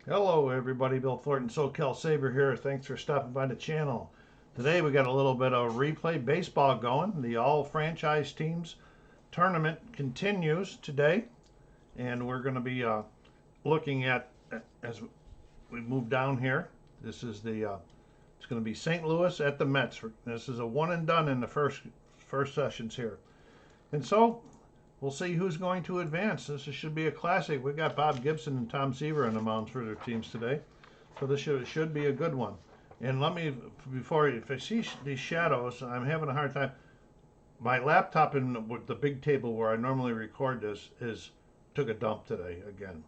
Hello everybody, Bill Thornton, SoCal Saber here. Thanks for stopping by the channel. Today we got a little bit of replay baseball going. The all franchise teams tournament continues today, and we're going to be looking at, as we move down here, this is the it's going to be St. Louis at the Mets. This is a one and done in the first sessions here, and so we'll see who's going to advance. This should be a classic. We got Bob Gibson and Tom Seaver on the mound for their teams today, so this should be a good one. And let me, if I see these shadows, I'm having a hard time. My laptop in the big table where I normally record this took a dump today again.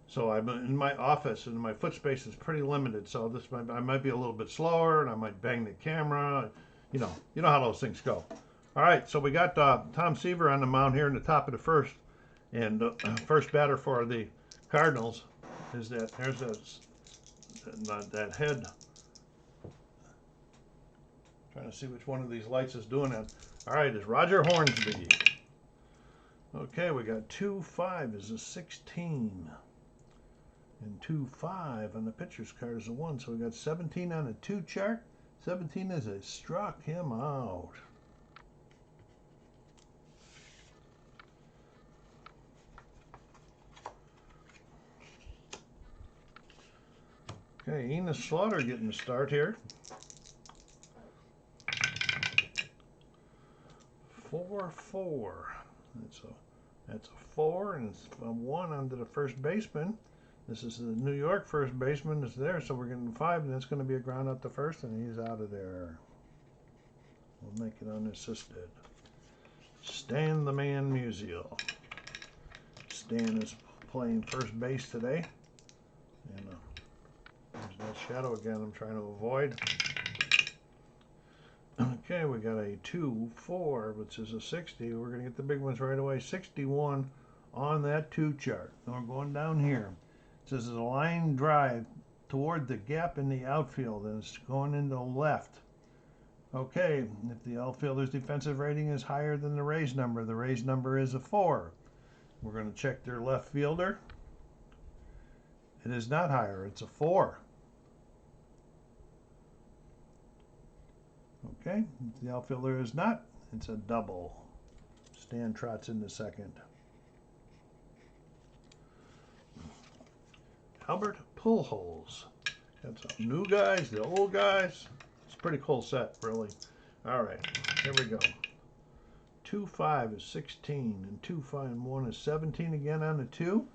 So I'm in my office and my foot space is pretty limited. So I might be a little bit slower and I might bang the camera. You know how those things go. All right, so we got Tom Seaver on the mound here in the top of the first, and first batter for the Cardinals is that that head. Trying to see which one of these lights is doing that. All right, it's Roger Hornsby. Okay, we got 2-5 is a 16, and 2-5 on the pitcher's card is a 1. So we got 17 on the 2 chart. 17 is a struck him out. Okay, Enos Slaughter getting the start here. 4-4. That's a 4, and it's a 1 onto the first baseman. This is the New York first baseman is there, so we're getting 5, and that's going to be a ground out to first, and he's out of there. We'll make it unassisted. Stan the Man Musial. Stan is playing first base today, and there's that shadow again I'm trying to avoid. Okay, we got a 2-4, which is a 60. We're going to get the big ones right away. 61 on that 2 chart. Now we're going down here. It says it's a line drive toward the gap in the outfield, and it's going into left. Okay, if the outfielder's defensive rating is higher than the Reyes number is a 4. We're going to check their left fielder. It is not higher, it's a 4. Okay, if the outfielder is not, it's a double. Stan trots into second. Albert Pujols. Got some new guys, the old guys. It's a pretty cool set, really. All right, here we go. 2-5 is 16, and 2-5 and 1 is 17 again on the 2.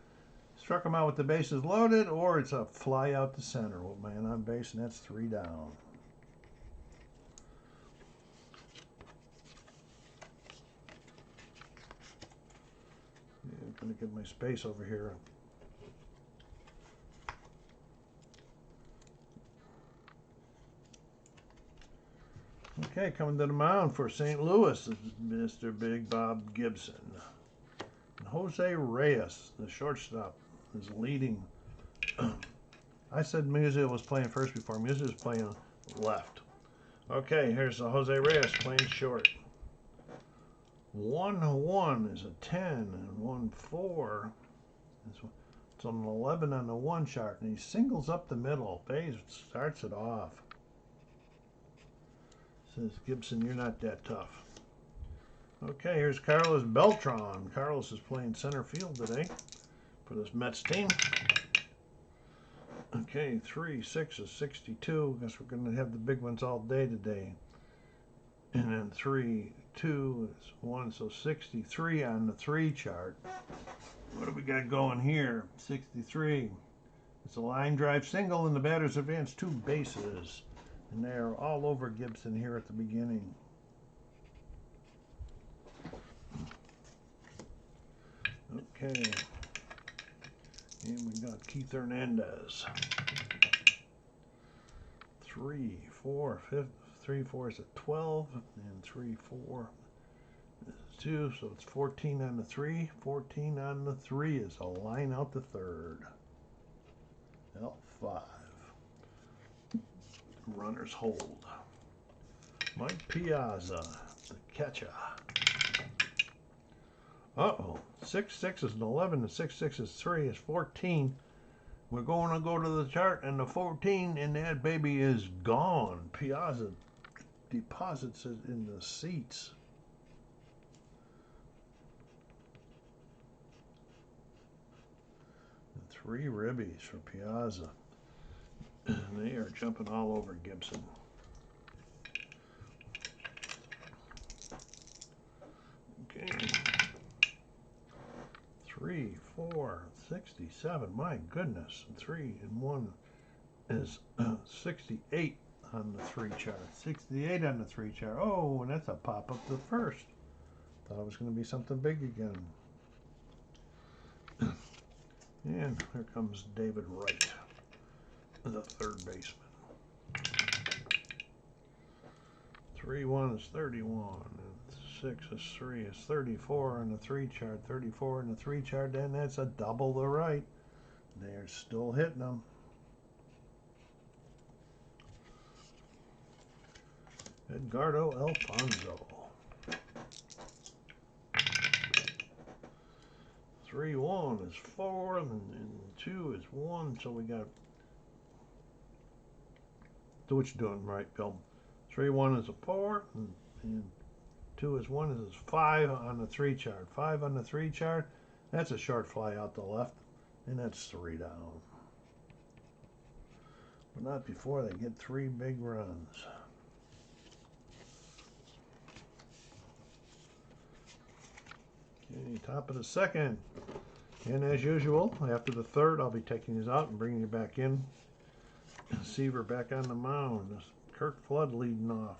Struck him out with the bases loaded, or it's a fly out to center with man on base, and that's 3 down. I'm going to get my space over here. Okay, coming to the mound for St. Louis is Mr. Big Bob Gibson. And Jose Reyes, the shortstop, is leading. I said Musial was playing first before. Musial was playing left. Okay, here's Jose Reyes playing short. 1-1 is a 10, and 1-4 it's an 11 on the 1 chart, and he singles up the middle. Bays starts it off. Says Gibson, you're not that tough. Okay, here's Carlos Beltran. Carlos is playing center field today for this Mets team. Okay, 3-6 is 62. Guess we're going to have the big ones all day today. And then 3-2 is 1, so 63 on the 3 chart. What do we got going here? 63. It's a line drive single, and the batters advance 2 bases. And they're all over Gibson here at the beginning. Okay. And we got Keith Hernandez. 3-4, 5. 3-4 is a 12, and 3-4 is 2, so it's 14 on the 3. 14 on the 3 is a line out the third. L5. Runners hold. Mike Piazza, the catcher. Uh-oh. 6-6 is an 11, and 6-6 is 3 is 14. We're going to go to the chart, and the 14, and that baby is gone. Piazza deposits it in the seats. And 3 ribbies for Piazza. They are jumping all over Gibson. Okay. 3, 4, 67. My goodness. 3 and 1 is 68 on the 3 chart. 68 on the 3 chart. Oh, and that's a pop up to first. Thought it was going to be something big again. And here comes David Wright, the third baseman. 3-1 is 31. And 6 is 3 is 34 on the 3 chart. 34 on the 3 chart. And that's a double to right. They're still hitting them. Edgardo Alfonso. 3-1 is 4 and 2 is 1. So we got. Do what you're doing, right, Bill? 3-1 is a 4 and 2 is 1 is 5 on the 3 chart. 5 on the 3 chart. That's a short fly out the left, and that's 3 down. But not before they get 3 big runs. Okay, top of the second. And as usual, after the third, I'll be taking these out and bringing you back in. Seaver back on the mound. Kirk Flood leading off.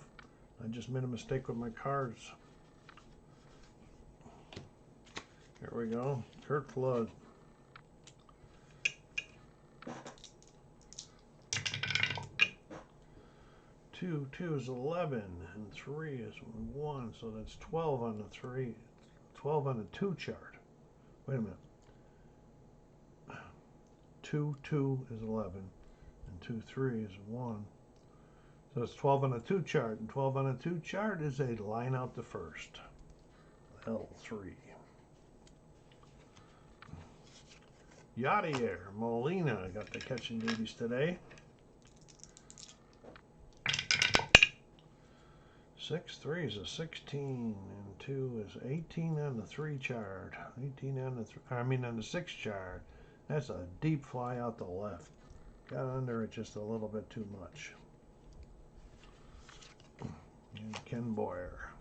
I just made a mistake with my cards. Here we go. Kirk Flood. 2 is 11, and 3 is 1, so that's 12 on the 3, 12 on the 2 chart. Wait a minute. 2 is 11, and 2 3 is 1. So it's 12 on the 2 chart, and 12 on the 2 chart is a line out to first. L3. Yadier Molina got the catching duties today. 6-3 is a 16, and 2 is 18 on the 3 chart. 18 on the on the 6 chart. That's a deep fly out the left. Got under it just a little bit too much. And Ken Boyer.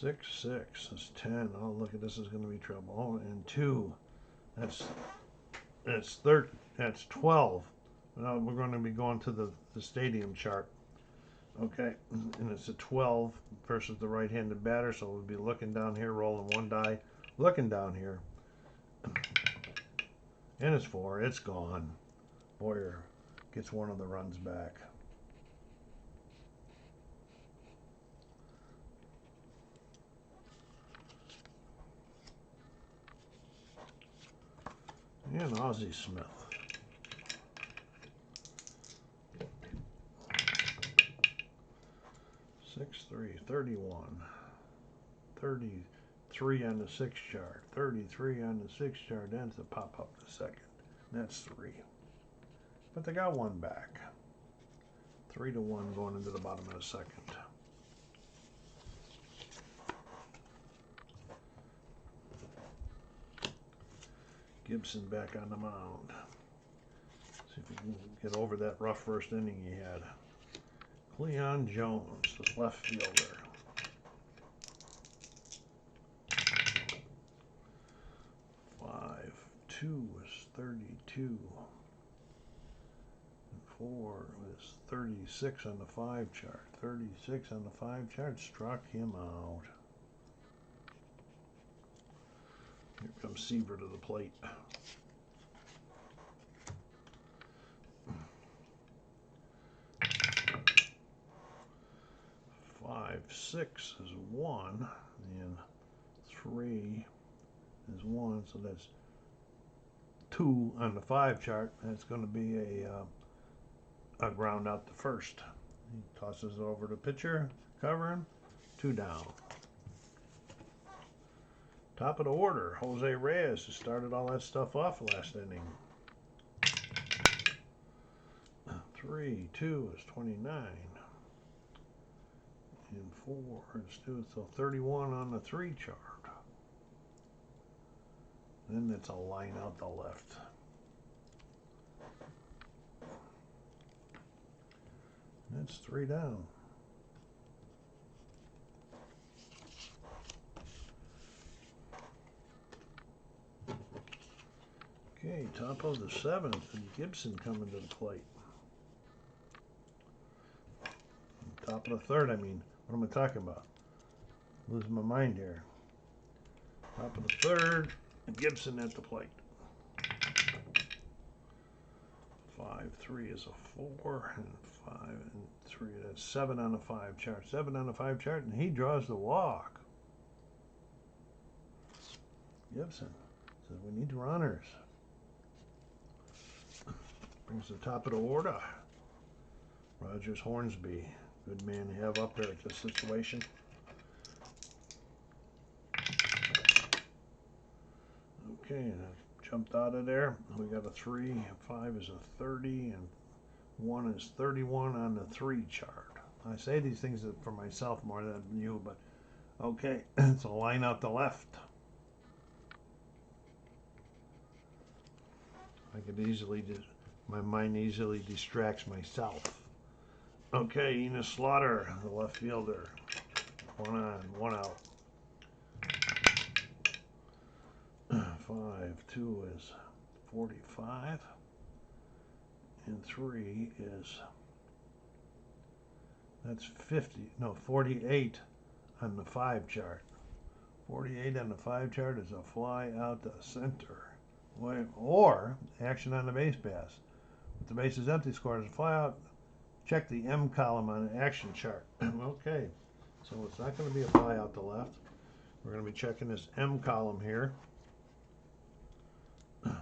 6 is 10. Oh, look at this, is going to be trouble. Oh, and 2. That's 12. Now we're going to be going to the stadium chart. Okay, and it's a 12 versus the right-handed batter, so we'll be looking down here, rolling 1 die, looking down here. And it's 4. It's gone. Boyer gets one of the runs back. And Ozzie Smith. 6-3, 31. 33 on the 6 chart. 33 on the 6 chart. That's a pop up the second. That's 3. But they got 1 back. 3-1 going into the bottom of the second. Gibson back on the mound. See if we can get over that rough first inning he had. Cleon Jones, the left fielder. 5-2 is 32. And 4 is 36 on the 5 chart. 36 on the 5 chart struck him out. Here comes Seaver to the plate. 6 is 1, and 3 is 1, so that's 2 on the 5 chart. That's going to be a ground out to first. He tosses it over to pitcher, covering, 2 down. Top of the order, Jose Reyes has started all that stuff off last inning. 3-2 is 29. And 4 is 2, so 31 on the 3 chart. Then it's a line out the left. That's 3 down. Okay, top of the 7th, and Gibson coming to the plate. Top of the 3rd, I mean. What am I talking about? Losing my mind here. Top of the 3rd, and Gibson at the plate. 5-3 is a 4, and 5 and 3. That's 7 on the 5 chart. 7 on the 5 chart, and he draws the walk. Gibson says we need runners. Brings the top of the order. Rogers Hornsby, good man to have up there at this situation. Okay, jumped out of there. We got a 3, 5 is a 30, and 1 is 31 on the 3 chart. I say these things for myself more than you, but okay, it's a line out the left. I could easily just, my mind easily distracts myself. Okay, Enos Slaughter, the left fielder. 1 on, 1 out. 5-2 is 45. And 3 is, that's 50, no, 48 on the 5 chart. 48 on the 5 chart is a fly out the center. Or action on the base pass. If the base is empty, scores a fly out. Check the M column on the action chart. Okay, so it's not going to be a fly out the left. We're going to be checking this M column here. We're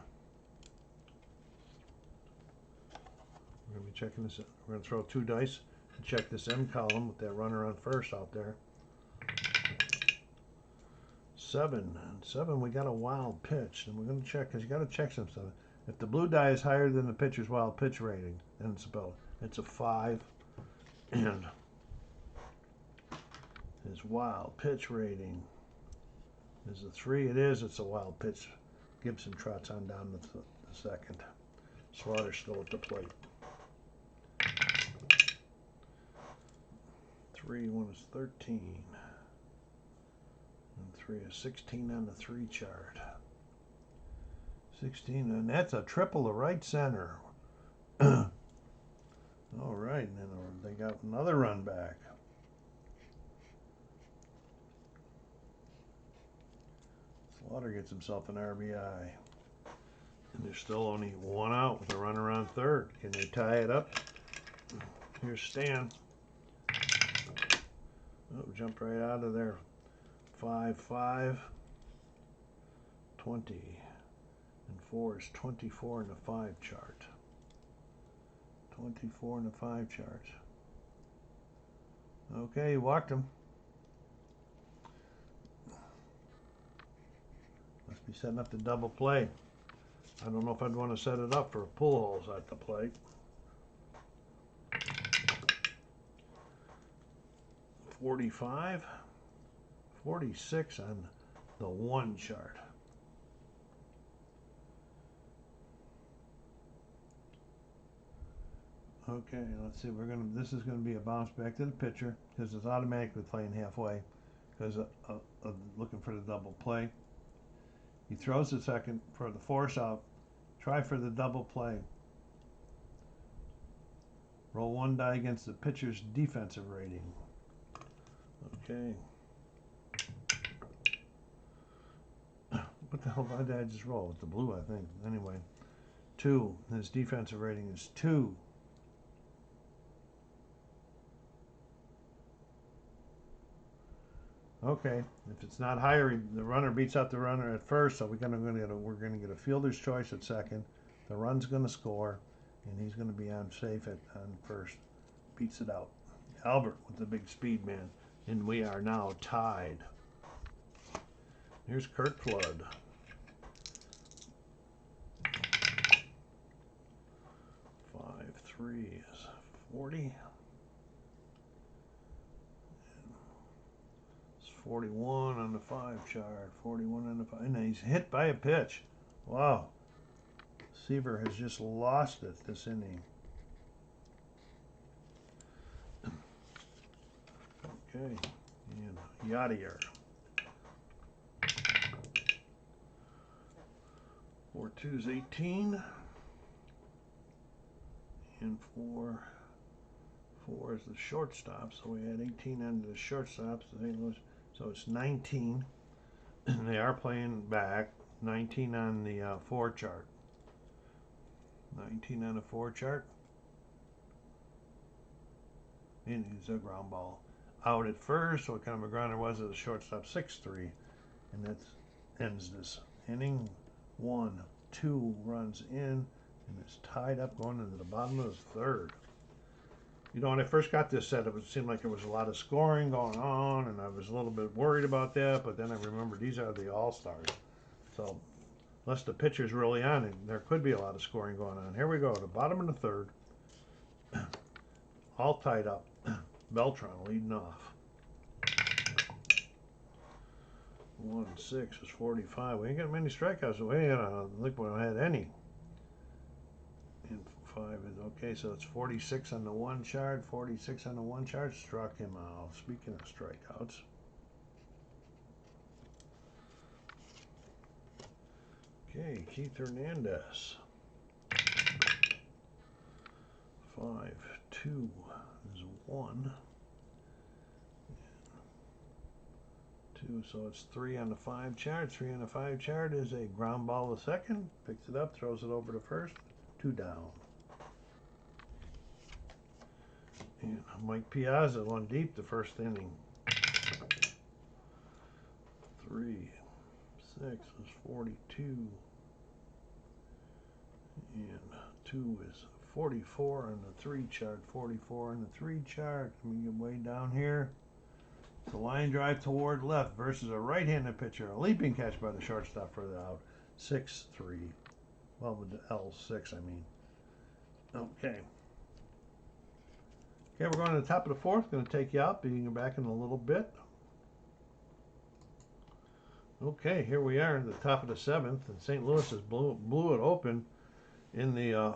going to be checking this. We're going to throw 2 dice and check this M column with that runner on first out there. 7 and 7, we got a wild pitch, and we're going to check because you got to check some stuff. If the blue die is higher than the pitcher's wild pitch rating, then it's a 5, and his wild pitch rating is a 3. It is. It's a wild pitch. Gibson trots on down the 2nd. Slaughter still at the plate. 3, 1 is 13. And 3 is 16 on the 3 chart. 16, and that's a triple to right center. All right, and then they got another run back. Slaughter gets himself an RBI. And there's still only 1 out with a runner on 3rd. Can they tie it up? Here's Stan. Oh, jumped right out of there. 5-5, 20, and 4 is 24 in the 5 chart. 24 in the 5 chart. Okay, you walked him. Must be setting up the double play. I don't know if I'd want to set it up for pull holes at the plate. 45. 46 on the 1 chart. Okay, let's see. This is going to be a bounce back to the pitcher because it's automatically playing halfway because of looking for the double play. He throws the 2nd for the force out. Try for the double play. Roll 1 die against the pitcher's defensive rating. Okay. What the hell did I just roll? With the blue, I think. Anyway, 2. His defensive rating is 2. Okay, if it's not higher, the runner beats out the runner at first, so we're going to get a fielder's choice at 2nd. The run's going to score, and he's going to be on safe on 1st. Beats it out. Albert with the big speed man, and we are now tied. Here's Kurt Flood. Five, 3 is 40. It's 41 on the 5 chart. 41 on the 5. And he's hit by a pitch. Wow. Seaver has just lost it this inning. Okay. And Yadier. 4-2 is 18. And 4 is the shortstop. So we had 18 on the shortstop. So it's 19. And they are playing back. 19 on the 4 chart. 19 on the 4 chart. And he's a ground ball. Out at first. So what kind of a grounder was it? The shortstop 6-3. And that ends this inning. 1-2 runs in. And it's tied up going into the bottom of the 3rd. You know, when I first got this set, it seemed like there was a lot of scoring going on, and I was a little bit worried about that, but then I remembered these are the all-stars. So, unless the pitcher's really on it, there could be a lot of scoring going on. Here we go, the bottom of the 3rd. All tied up. Beltran leading off. 1-6 is 45. We ain't got many strikeouts. We don't think we had any. And 5 is okay, so it's 46 on the 1 chart. 46 on the 1 chart. Struck him out. Speaking of strikeouts. Okay, Keith Hernandez. 5-2 is 1. 2, so it's 3 on the 5 chart. 3 on the 5 chart is a ground ball to second. Picks it up, throws it over to first. 2 down. And Mike Piazza won deep the first inning. 3, 6 is 42. And 2 is 44 on the 3 chart. 44 on the 3 chart. Let me get way down here. It's a line drive toward left versus a right-handed pitcher. A leaping catch by the shortstop for the out. 6-3. Well, with the L6, I mean. Okay. Okay, we're going to the top of the 4th. Going to take you out, being back in a little bit. Okay, here we are at the top of the 7th, and St. Louis has blew it open in the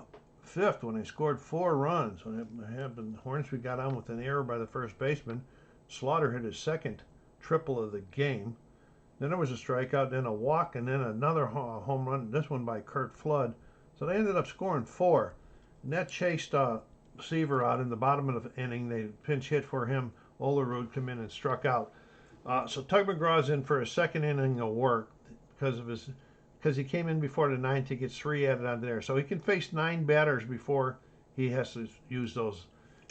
5th when they scored 4 runs. What happened? Hornsby got on with an error by the first baseman. Slaughter hit his second triple of the game. Then there was a strikeout, then a walk, and then another home run, this one by Kurt Flood. So they ended up scoring 4. And that chased Seaver out in the bottom of the inning. They pinch hit for him. Olerud come in and struck out. So Tug McGraw's in for a second inning of work because he came in before the 9th. He gets 3 added on there. So he can face 9 batters before he has to use those.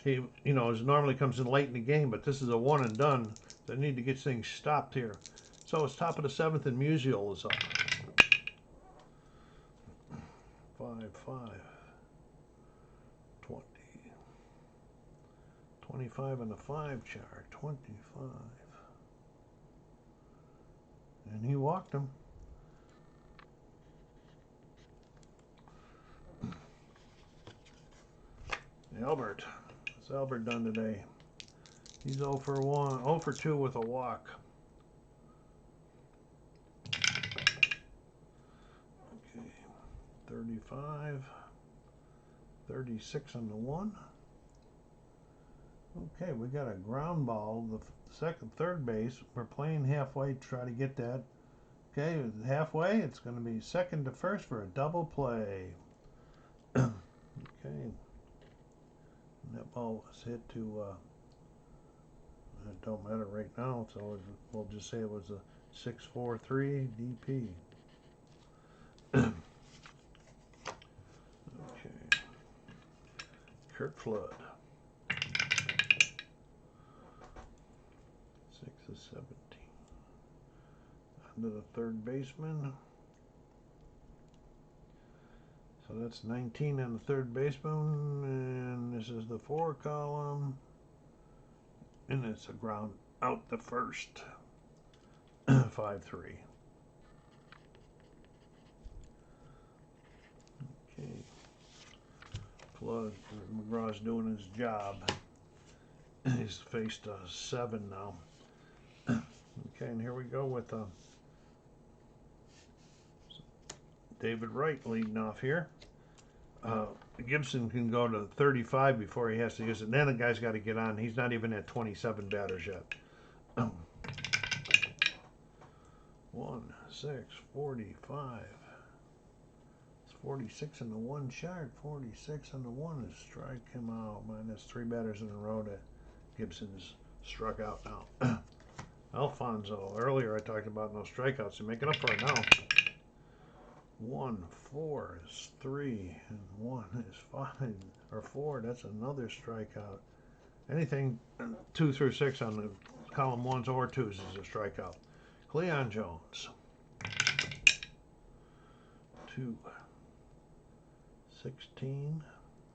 He, normally comes in late in the game, but this is a one and done. They need to get things stopped here. So it's top of the 7th, and Musial is up. 5-5. 20. 25 on the 5 chart. 25. And he walked him. Albert. What's Albert done today? He's 0 for 1, 0 for 2 with a walk. Okay, 35, 36 on the 1. Okay, we got a ground ball, the third base. We're playing halfway to try to get that. Okay, halfway, it's going to be second to first for a double play. Okay. And that ball was hit to, it don't matter right now, so we'll just say it was a 6-4-3 DP. Okay. Kurt Flood. 6-17. Under the third baseman. So that's 19 on the third baseman, and this is the 4 column, and it's a ground out the first. 5-3. McGraw's doing his job. He's faced 7 now. Okay, and here we go with David Wright leading off here. Gibson can go to 35 before he has to use it. And then the guy's got to get on. He's not even at 27 batters yet. 1, 6, 45. It's 46 on the 1 chart. 46 on the 1 is strike him out. Minus 3 batters in a row that Gibson's struck out now. Alfonso, earlier I talked about no strikeouts. You're making up for it now. 1, 4 is 3, and 1 is 5, or 4, that's another strikeout. Anything 2 through 6 on the column 1s or 2s is a strikeout. Cleon Jones. 2, 16,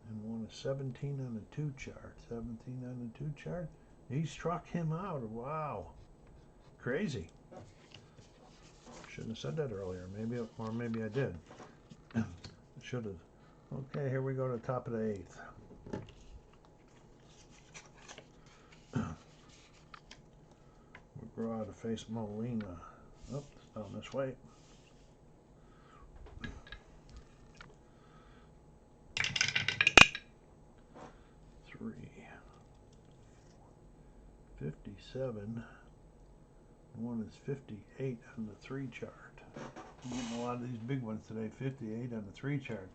and 1 is 17 on the 2 chart. 17 on the 2 chart. He struck him out. Wow. Crazy. Shouldn't have said that earlier. Maybe, or maybe I did. Should have. Okay, here we go to the top of the 8th. McGraw to face Molina. Oh, it's down this way. Three. 57. 1 is 58 on the 3 chart. I'm getting a lot of these big ones today. 58 on the 3 chart.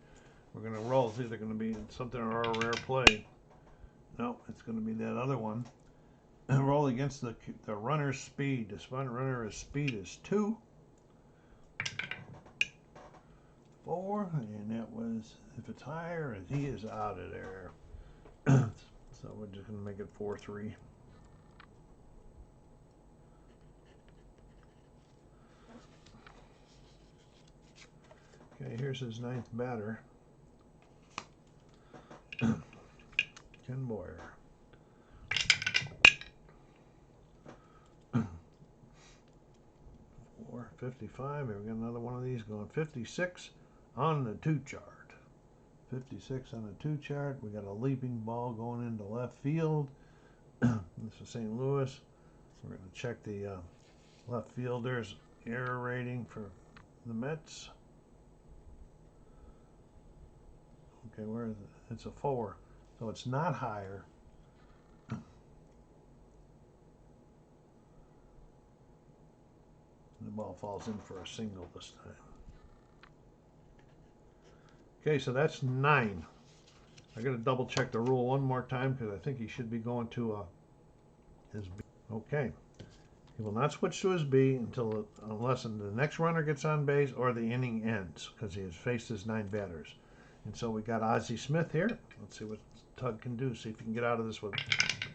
We're going to roll. It's either going to be something or a rare play. No, it's going to be that other one. Roll against the runner's speed. The runner's speed is 2. 4, and that was, if it's higher, he is out of there. So we're just going to make it 4-3. Okay, here's his 9th batter. Ken Boyer. 455. Here we got another one of these going. 56 on the 2 chart. 56 on the 2 chart. We got a leaping ball going into left field. This is St. Louis. We're going to check the left fielder's error rating for the Mets. Okay, where is it? It's a 4, so it's not higher. The ball falls in for a single this time. Okay, so that's 9. I got to double check the rule one more time because I think he should be going to his B. Okay, he will not switch to his B unless the next runner gets on base or the inning ends, because he has faced his 9 batters. And so we got Ozzie Smith here. Let's see what Tug can do. See if he can get out of this with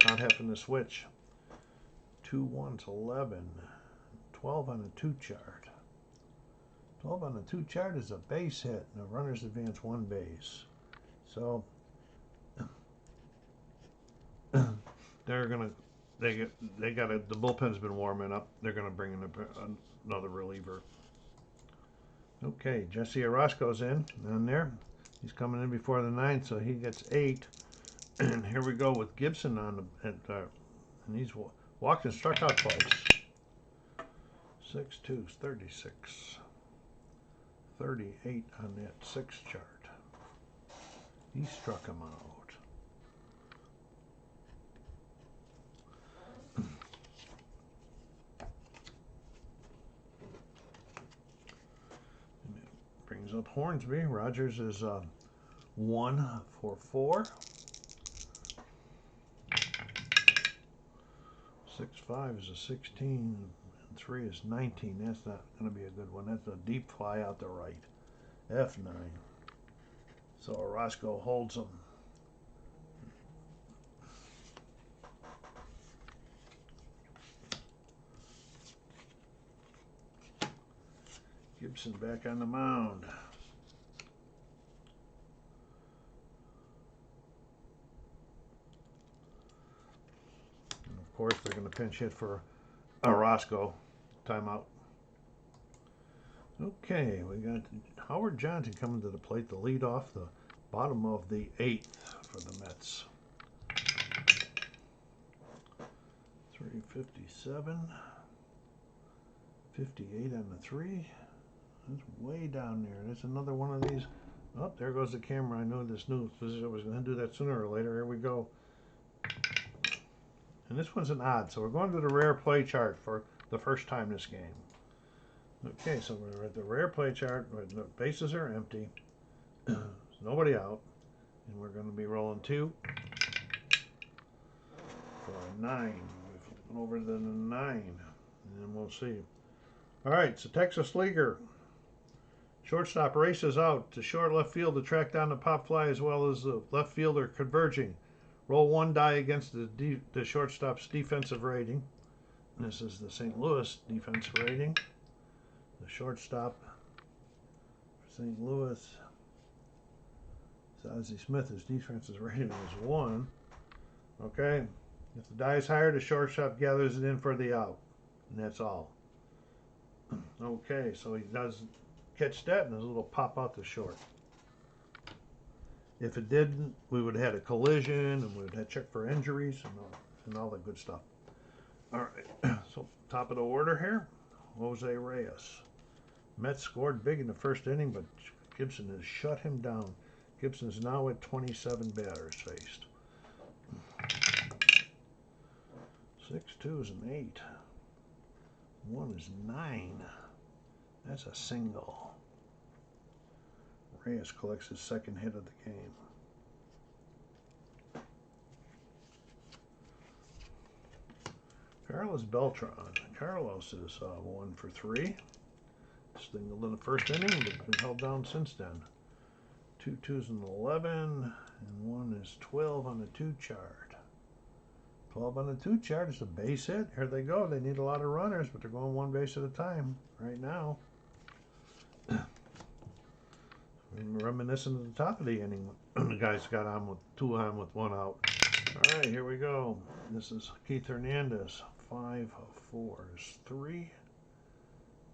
not having to switch. 2 1's 11. 12 on the 2 chart. 12 on the 2 chart is a base hit, and the runners advance 1 base. So the bullpen's been warming up. They're gonna bring in another reliever. Okay, Jesse Orozco's in down there. He's coming in before the 9th, so he gets 8. And here we go with Gibson on the and he's walked and struck out twice. 6 2's 36. 38 on that 6 chart. He struck him out. Brings up Hornsby. Rogers is 1 for 4. 6-5 is a 16, and 3 is 19. That's not going to be a good one. That's a deep fly out to right. F9. So Orozco holds him. Gibson back on the mound. And of course, they're going to pinch hit for Orozco. Timeout. Okay, we got Howard Johnson coming to the plate to lead off the Bottom of the 8th for the Mets. 357. 58 on the 3. That's way down there. There's another one of these. Oh, there goes the camera. I know this news visitor was going to do that sooner or later. Here we go. And this one's an odd. So we're going to the rare play chart for the first time this game. Okay, so we're at the rare play chart. The bases are empty. There's nobody out. And we're going to be rolling 2 for a 9. We're flipping over to the 9. And then we'll see. All right, so Texas Leaguer. Shortstop races out to short left field to track down the pop fly as well as the left fielder converging. Roll 1 die against the shortstop's defensive rating. This is the St. Louis defensive rating. The shortstop for St. Louis is Ozzie Smith. His defensive rating is 1. Okay. If the die is higher, the shortstop gathers it in for the out. And that's all. Okay, so he does catch that, and there's a little pop out to short. If it didn't, we would have had a collision, and we would have checked for injuries and all that good stuff. All right, so top of the order here, Jose Reyes. Mets scored big in the first inning, but Gibson has shut him down. Gibson's now at 27 batters faced. 6 2s and 8. 1 is 9. That's a single. Reyes collects his second hit of the game. Carlos Beltran. Carlos is 1 for 3. Singled in the first inning, but been held down since then. 2 2s and 11, and 1 is 12 on the 2 chart. 12 on the 2 chart is a base hit. Here they go. They need a lot of runners, but they're going 1 base at a time right now. Reminiscent of the top of the inning. The guys got on with 2 on with 1 out. All right, here we go. This is Keith Hernandez. 5 4s, 3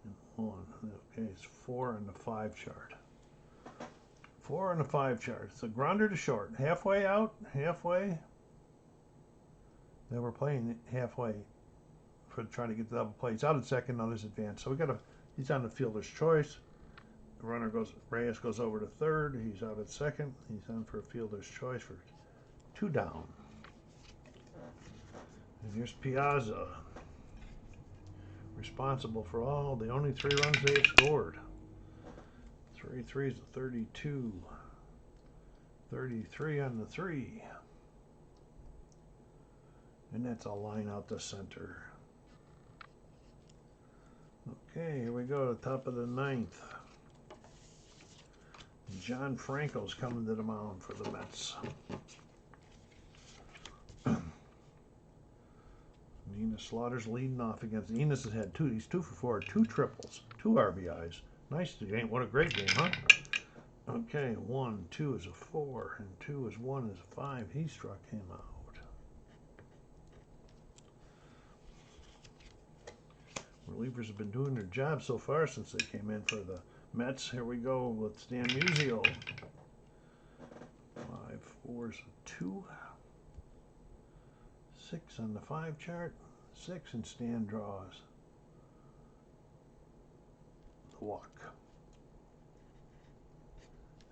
and 1. Okay, it's 4 on the 5 chart. 4 on the 5 chart. It's a grounder to short. Halfway out, halfway. They were playing halfway for trying to get the double play. He's out at second, others advance. So he's on the fielder's choice. The runner Reyes goes over to third. He's out at second. He's on for a fielder's choice for 2 down. And here's Piazza. Responsible for all the only 3 runs they have scored. 3 3s to 32. 33 on the 3. And that's a line out the center. Okay, here we go, top of the 9th. John Franco's coming to the mound for the Mets. Enos Slaughter's leading off against. Enos has had he's 2 for 4, 2 triples, 2 RBIs. Nice game. What a great game, huh? Okay, 1, 2 is a 4, and 2 is 1 is a 5. He struck him out. Relievers have been doing their job so far since they came in for the Mets. Here we go with Stan Musial. 5 4s, 2. 6 on the 5 chart. 6, and Stan draws the walk.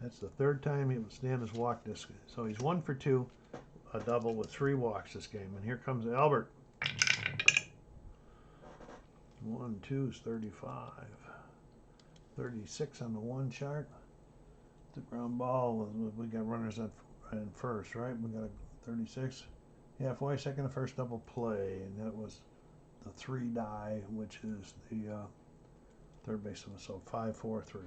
That's the 3rd time Stan has walked this game. So he's 1 for 2, a double with 3 walks this game. And here comes Albert. 1 2 is 35. 36 on the 1 chart. The ground ball. We got runners at first, right? We got a 36. Halfway, second and first double play, and that was the 3 die, which is the third baseman. So 5 4 3.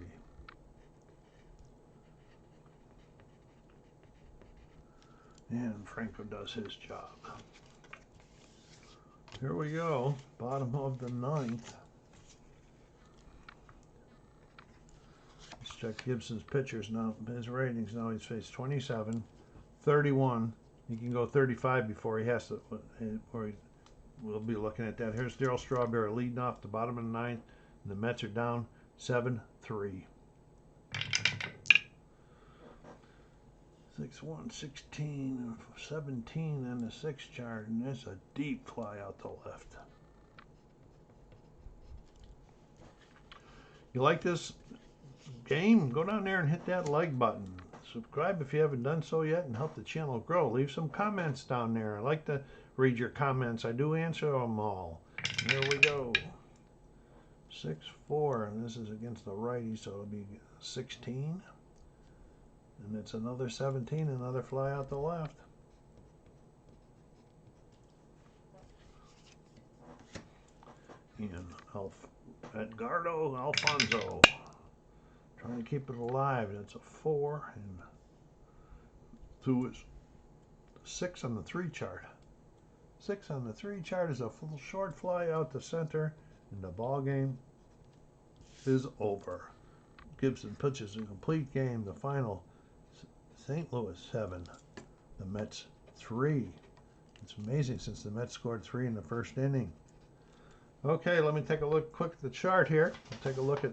And Franco does his job. Here we go, bottom of the 9th. Let's check Gibson's pitchers now. His ratings now, he's faced 27, 31. He can go 35 before he has to, or we'll be looking at that. Here's Darryl Strawberry leading off the bottom of the 9th. And the Mets are down 7-3. 6-1, 16, 17 and the 6 chart, and there's a deep fly out to left. You like this game? Go down there and hit that like button. Subscribe if you haven't done so yet and help the channel grow. Leave some comments down there. I like to read your comments. I do answer them all. Here we go. 6-4, and this is against the righty, so it'll be 16. And it's another 17, another fly out the left. And Edgardo Alfonso trying to keep it alive. That's a 4, and 2 is 6 on the 3 chart. 6 on the 3 chart is a full short fly out the center, and the ball game is over. Gibson pitches a complete game. The final, St. Louis 7, the Mets 3. It's amazing since the Mets scored 3 in the first inning. Okay, let me take a look quick at the chart here. I'll take a look at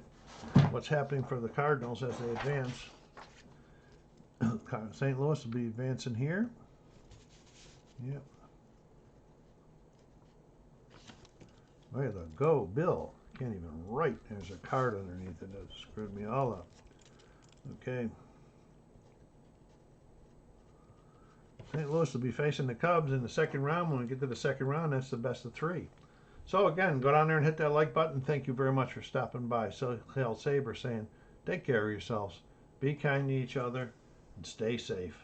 what's happening for the Cardinals as they advance. St. Louis will be advancing here. Yep. Way to go, Bill. Can't even write. There's a card underneath it. That screwed me all up. Okay. St. Louis will be facing the Cubs in the second round. When we get to the second round, that's the best of 3. So again, go down there and hit that like button. Thank you very much for stopping by. So Saber saying, take care of yourselves, be kind to each other, and stay safe.